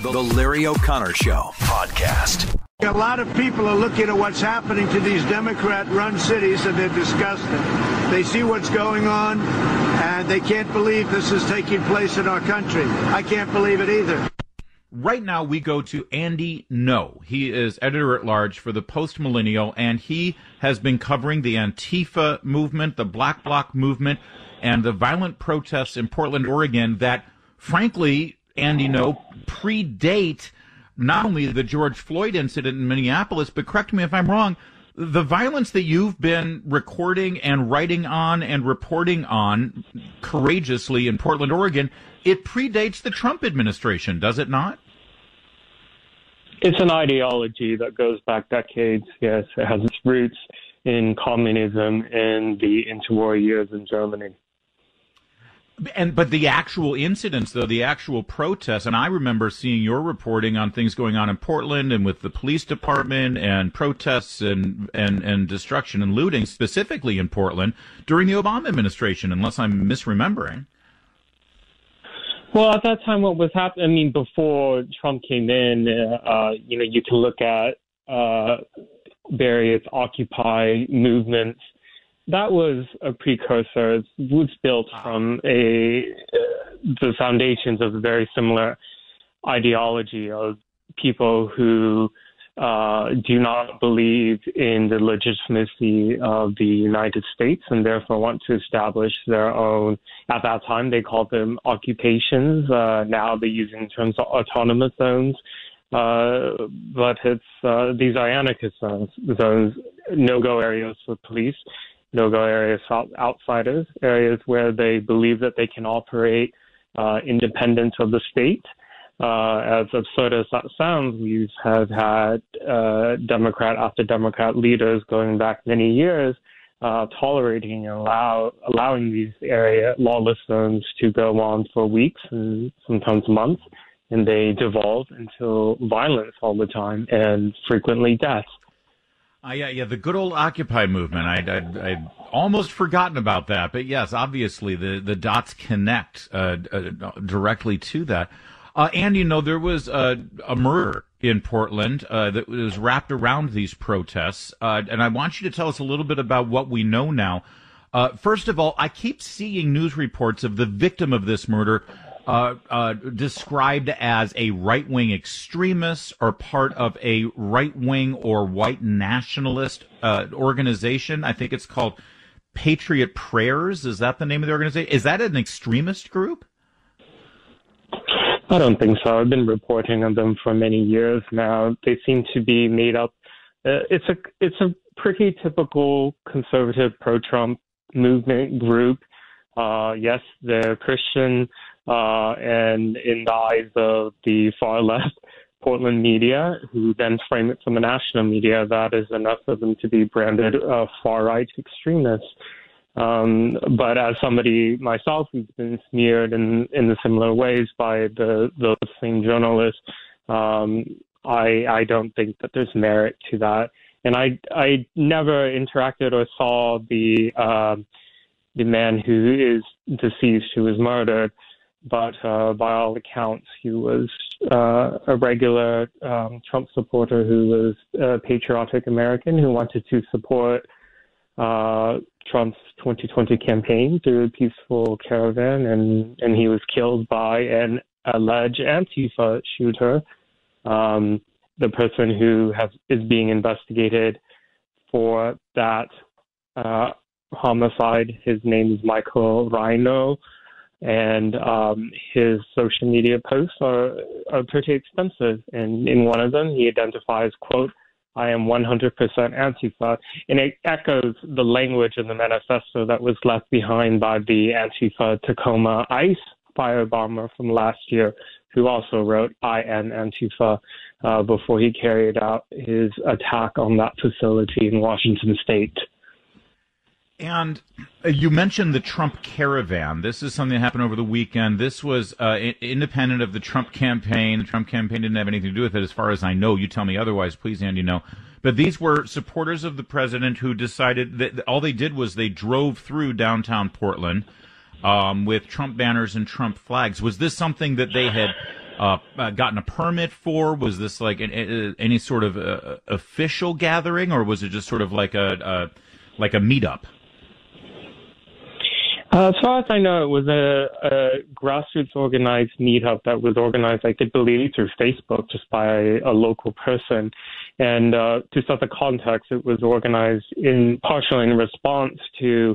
The Larry O'Connor Show podcast. A lot of people are looking at what's happening to these Democrat-run cities, and they're disgusted. They see what's going on, and they can't believe this is taking place in our country. I can't believe it either. Right now, we go to MrAndyNgo. He is editor-at-large for the Post-Millennial, and he has been covering the Antifa movement, the Black Bloc movement, and the violent protests in Portland, Oregon that, frankly, MrAndyNgo, predate not only the George Floyd incident in Minneapolis, but correct me if I'm wrong, the violence that you've been recording and writing on and reporting on courageously in Portland, Oregon, it predates the Trump administration, does it not? It's an ideology that goes back decades, yes. It has its roots in communism and the interwar years in Germany. But the actual incidents, though, the actual protests, and I remember seeing your reporting on things going on in Portland and with the police department and protests and destruction and looting, specifically in Portland, during the Obama administration, unless I'm misremembering. Well, at that time, what was happening, I mean, before Trump came in, you can look at various Occupy movements. That was a precursor. It was built from the foundations of a very similar ideology of people who do not believe in the legitimacy of the United States and therefore want to establish their own. At that time, they called them occupations. Now they're using terms of autonomous zones. But it's these are anarchist zones, no-go areas for police. No-go areas for outsiders, areas where they believe that they can operate independent of the state. As absurd as that sounds, we have had Democrat after Democrat leaders going back many years tolerating and allowing these lawless zones to go on for weeks and sometimes months, and they devolve into violence all the time and frequently death. Yeah, the good old Occupy movement. I'd almost forgotten about that, but yes, obviously the dots connect directly to that. And there was a murder in Portland that was wrapped around these protests, and I want you to tell us a little bit about what we know now. First of all, I keep seeing news reports of the victim of this murder described as a right-wing extremist or part of a right-wing or white nationalist organization. I think it's called Patriot Prayers. Is that the name of the organization? Is that an extremist group? I don't think so. I've been reporting on them for many years now. They seem to be made up. It's a pretty typical conservative pro-Trump movement group. Yes, they're Christian. And in the eyes of the far left Portland media, who then frame it from the national media, that is enough for them to be branded far-right extremists. But as somebody myself who's been smeared in the similar ways by those same journalists, I don't think that there's merit to that. And I never interacted or saw the man who is deceased, who was murdered. But by all accounts, he was a regular Trump supporter who was a patriotic American who wanted to support Trump's 2020 campaign through a peaceful caravan, and he was killed by an alleged Antifa shooter. The person who is being investigated for that homicide, his name is Michael Rhino. And his social media posts are pretty extensive. And in one of them, he identifies, quote, "I am 100% Antifa." And it echoes the language in the manifesto that was left behind by the Antifa Tacoma ICE firebomber from last year, who also wrote, "I am Antifa," before he carried out his attack on that facility in Washington State. And you mentioned the Trump caravan. This is something that happened over the weekend. This was independent of the Trump campaign. The Trump campaign didn't have anything to do with it, as far as I know. You tell me otherwise, please, MrAndyNgo. But these were supporters of the president who decided that all they did was they drove through downtown Portland with Trump banners and Trump flags. Was this something that they had gotten a permit for? Was this like any sort of official gathering, or was it just sort of like a meetup? As far as I know, it was a grassroots organized meetup that was organized, I believe, through Facebook, just by a local person. And to set the context, it was organized partially in response to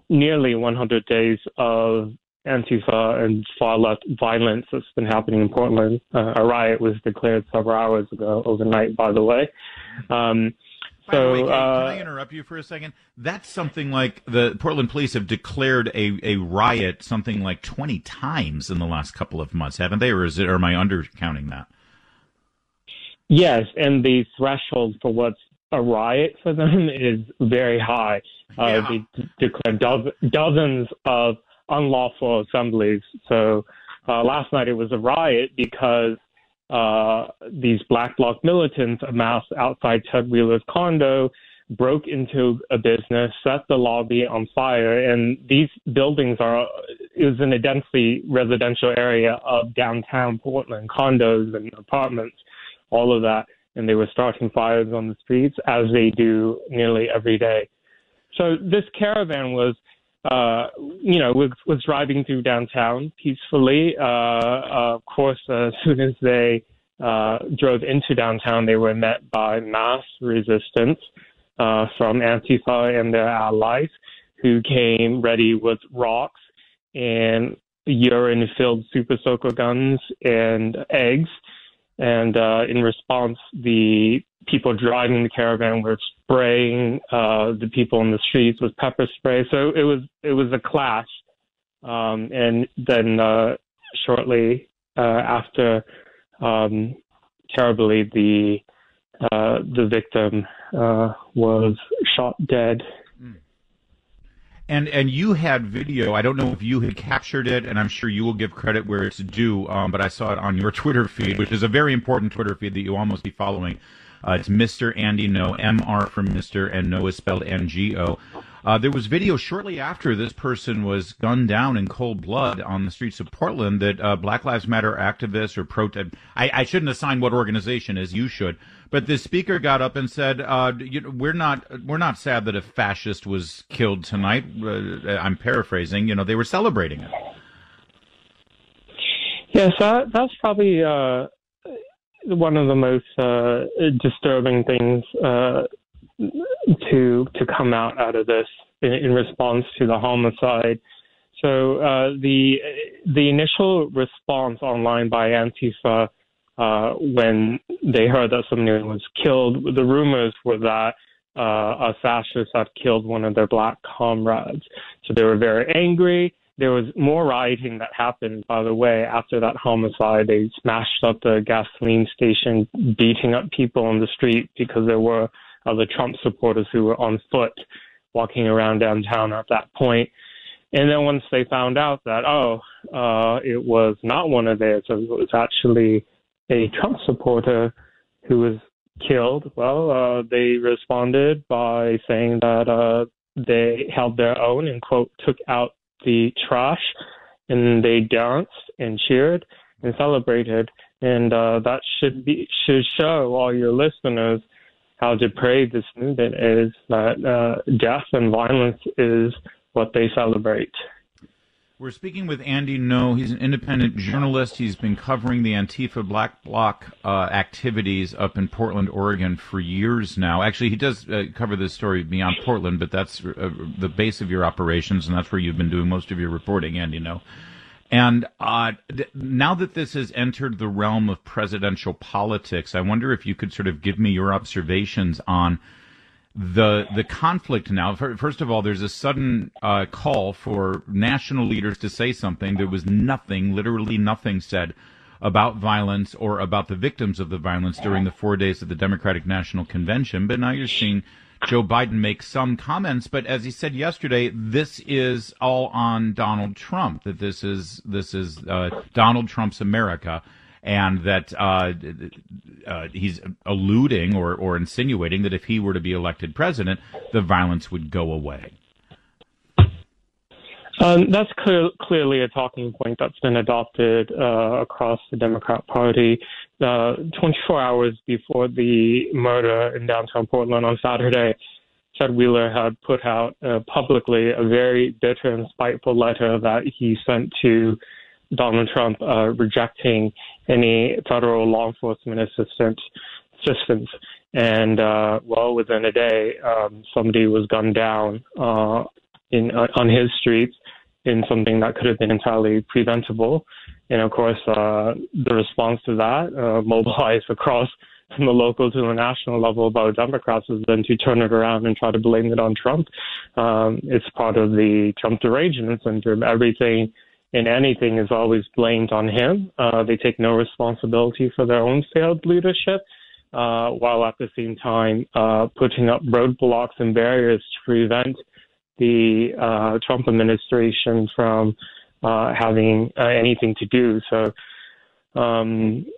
nearly 100 days of antifa and far-left violence that's been happening in Portland. A riot was declared several hours ago, overnight, by the way. By the way, can I interrupt you for a second? That's something like the Portland police have declared a riot something like 20 times in the last couple of months, haven't they? Or am I undercounting that? Yes, and the threshold for what's a riot for them is very high. They declared dozens of unlawful assemblies. So last night it was a riot because these Black Bloc militants amassed outside Ted Wheeler's condo, broke into a business, set the lobby on fire, and these buildings it was in a densely residential area of downtown Portland, condos and apartments, all of that, and they were starting fires on the streets, as they do nearly every day. So this caravan was driving through downtown peacefully. Of course, as soon as they drove into downtown, they were met by mass resistance from Antifa and their allies, who came ready with rocks and urine-filled super soaker guns and eggs. And in response, the people driving the caravan were spraying the people in the streets with pepper spray. So it was a clash. And then shortly after, terribly, the victim was shot dead. And you had video. I don't know if you had captured it, and I'm sure you will give credit where it's due, but I saw it on your Twitter feed, which is a very important Twitter feed that you all must be following. It's MrAndyNgo, MR for Mr. and No is spelled NGO. There was video shortly after this person was gunned down in cold blood on the streets of Portland that Black Lives Matter activists or protest. I shouldn't assign what organization, as you should, but the speaker got up and said, "We're not sad that a fascist was killed tonight." I'm paraphrasing. They were celebrating it. Yes, that's probably one of the most disturbing things to come out of this in response to the homicide. So the initial response online by Antifa when they heard that somebody was killed, the rumors were that a fascist had killed one of their black comrades. So they were very angry. There was more rioting that happened, by the way, after that homicide. They smashed up the gasoline station, beating up people on the street because there were other Trump supporters who were on foot walking around downtown at that point. And then once they found out that, it was not one of theirs, it was actually a Trump supporter who was killed, well, they responded by saying that they held their own and, quote, took out the trash, and they danced and cheered and celebrated. And that should show all your listeners how depraved this movement is, that death and violence is what they celebrate. We're speaking with Andy Ngo. He's an independent journalist. He's been covering the Antifa Black Bloc activities up in Portland, Oregon for years now. Actually, he does cover this story beyond Portland, but that's the base of your operations, and that's where you've been doing most of your reporting, Andy Ngo. And now that this has entered the realm of presidential politics, I wonder if you could sort of give me your observations on the conflict now. First of all, there's a sudden call for national leaders to say something. There was nothing, literally nothing said about violence or about the victims of the violence during the 4 days of the Democratic National Convention. But now you're seeing Joe Biden make some comments. But as he said yesterday, this is all on Donald Trump, that this is Donald Trump's America. And that he's alluding or insinuating that if he were to be elected president, the violence would go away. That's clearly a talking point that's been adopted across the Democrat Party. 24 hours before the murder in downtown Portland on Saturday, Fred Wheeler had put out publicly a very bitter and spiteful letter that he sent to Donald Trump rejecting any federal law enforcement assistance. And, within a day, somebody was gunned down on his streets in something that could have been entirely preventable. And, of course, the response to that, mobilized across from the local to the national level by the Democrats, has been to turn it around and try to blame it on Trump. It's part of the Trump derangement syndrome. Everything and anything is always blamed on him. They take no responsibility for their own failed leadership, while at the same time putting up roadblocks and barriers to prevent the Trump administration from having anything to do. So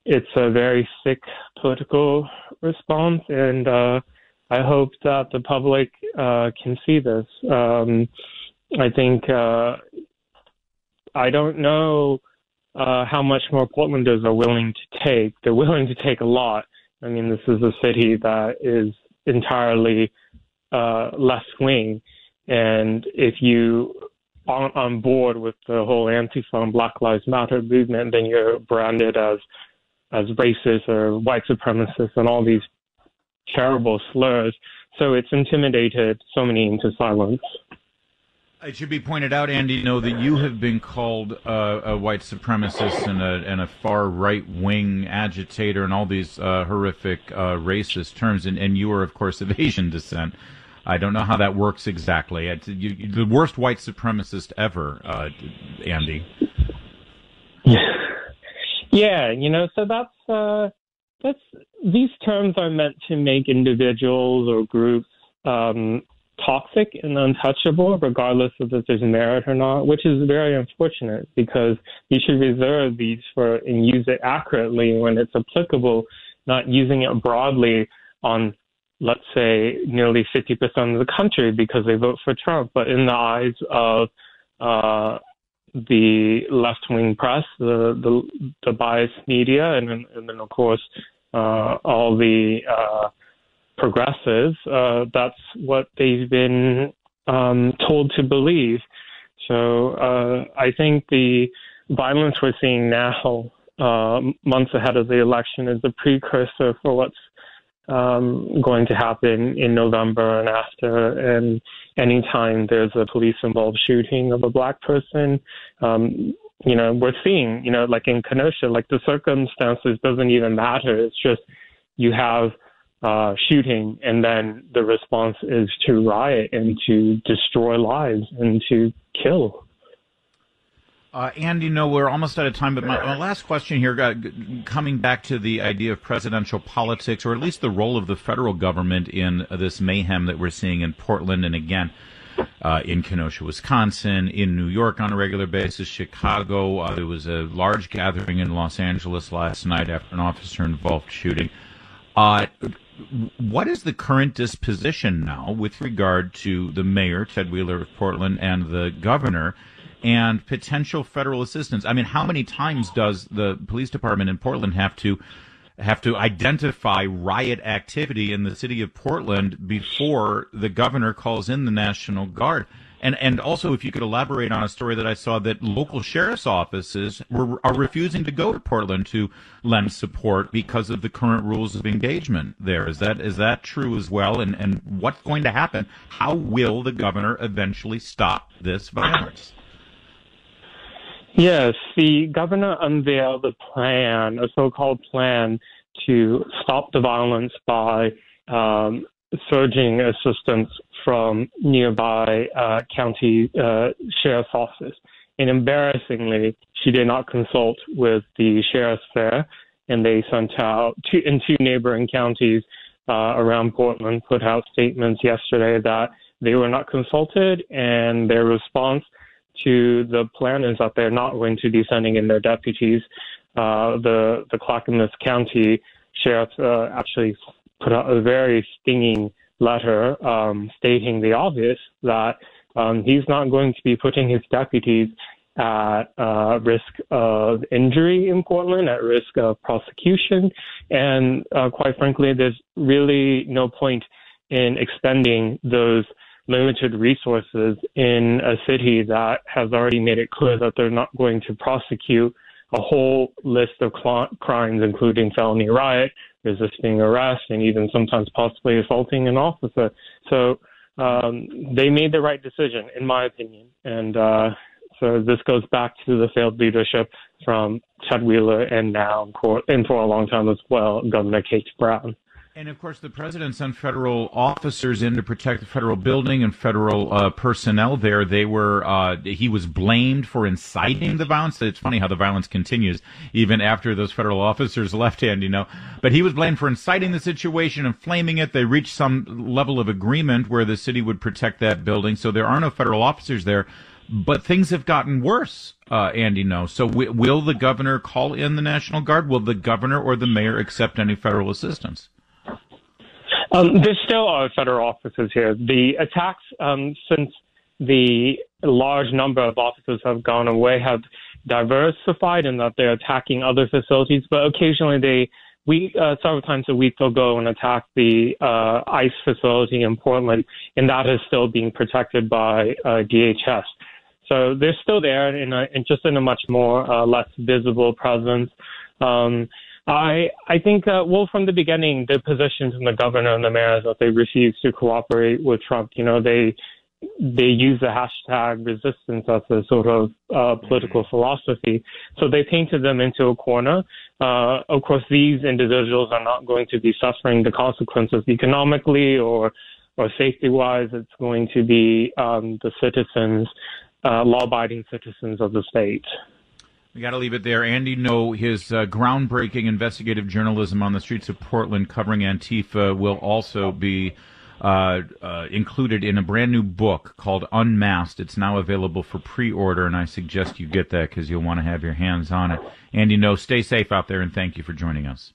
it's a very sick political response, and I hope that the public can see this. I think I don't know how much more Portlanders are willing to take. They're willing to take a lot. I mean, this is a city that is entirely left-wing, and if you aren't on board with the whole antifa and Black Lives Matter movement, then you're branded as racist or white supremacist and all these terrible slurs. So it's intimidated so many into silence. It should be pointed out, AndyNgo, that you have been called a white supremacist and a far right-wing agitator and all these horrific racist terms, and you are, of course, of Asian descent. I don't know how that works exactly. You're the worst white supremacist ever, Andy. Yeah, so that's these terms are meant to make individuals or groups toxic and untouchable, regardless of if there's merit or not, which is very unfortunate, because you should reserve these and use it accurately when it's applicable, not using it broadly on, let's say, nearly 50% of the country because they vote for Trump. But in the eyes of the left-wing press, the biased media, and then, of course, all the progressives, that's what they've been told to believe. So I think the violence we're seeing now, months ahead of the election, is a precursor for what's going to happen in November and after. And anytime there's a police-involved shooting of a black person, we're seeing, like in Kenosha, like the circumstances doesn't even matter. It's just you have shooting, and then the response is to riot and to destroy lives and to kill. Andy, we're almost out of time, but my last question here, coming back to the idea of presidential politics, or at least the role of the federal government in this mayhem that we're seeing in Portland and again in Kenosha, Wisconsin, in New York on a regular basis, Chicago. There was a large gathering in Los Angeles last night after an officer-involved shooting. What is the current disposition now with regard to the mayor, Ted Wheeler of Portland, and the governor, and potential federal assistance? I mean, how many times does the police department in Portland have to identify riot activity in the city of Portland before the governor calls in the National Guard? And also, if you could elaborate on a story that I saw, that local sheriff's offices are refusing to go to Portland to lend support because of the current rules of engagement there. Is that true as well? And what's going to happen? How will the governor eventually stop this violence? Yes, the governor unveiled a so-called plan to stop the violence by surging assistance from nearby county sheriff's office. And embarrassingly, she did not consult with the sheriffs there, and they sent out in two neighboring counties around Portland, put out statements yesterday that they were not consulted, and their response to the plan is that they're not going to be sending in their deputies. The Clackamas County sheriff actually put out a very stinging letter stating the obvious, that He's not going to be putting his deputies at risk of injury in Portland, at risk of prosecution. And quite frankly, there's really no point in expending those limited resources in a city that has already made it clear that they're not going to prosecute a whole list of crimes, including felony riot, resisting arrest, and even sometimes possibly assaulting an officer. So they made the right decision, in my opinion. And so this goes back to the failed leadership from Ted Wheeler and now, and for a long time as well, Governor Kate Brown. And, of course, the president sent federal officers in to protect the federal building and federal personnel there. He was blamed for inciting the violence. It's funny how the violence continues even after those federal officers left, But he was blamed for inciting the situation, inflaming it. They reached some level of agreement where the city would protect that building. So there are no federal officers there. But things have gotten worse, Andy. So will the governor call in the National Guard? Will the governor or the mayor accept any federal assistance? There still are federal officers here. The attacks, since the large number of officers have gone away, have diversified in that they're attacking other facilities. But occasionally several times a week, they'll go and attack the ICE facility in Portland, and that is still being protected by DHS. So they're still there, and just in a much more less visible presence. I think, from the beginning, the positions from the governor and the mayor is that they refuse to cooperate with Trump. They use the hashtag resistance as a sort of political philosophy. So they painted them into a corner. Of course, these individuals are not going to be suffering the consequences economically or safety-wise. It's going to be the citizens, law-abiding citizens of the state. We got to leave it there. AndyNgo, his groundbreaking investigative journalism on the streets of Portland covering Antifa will also be included in a brand new book called Unmasked. It's now available for pre-order, and I suggest you get that because you'll want to have your hands on it. AndyNgo, stay safe out there, and thank you for joining us.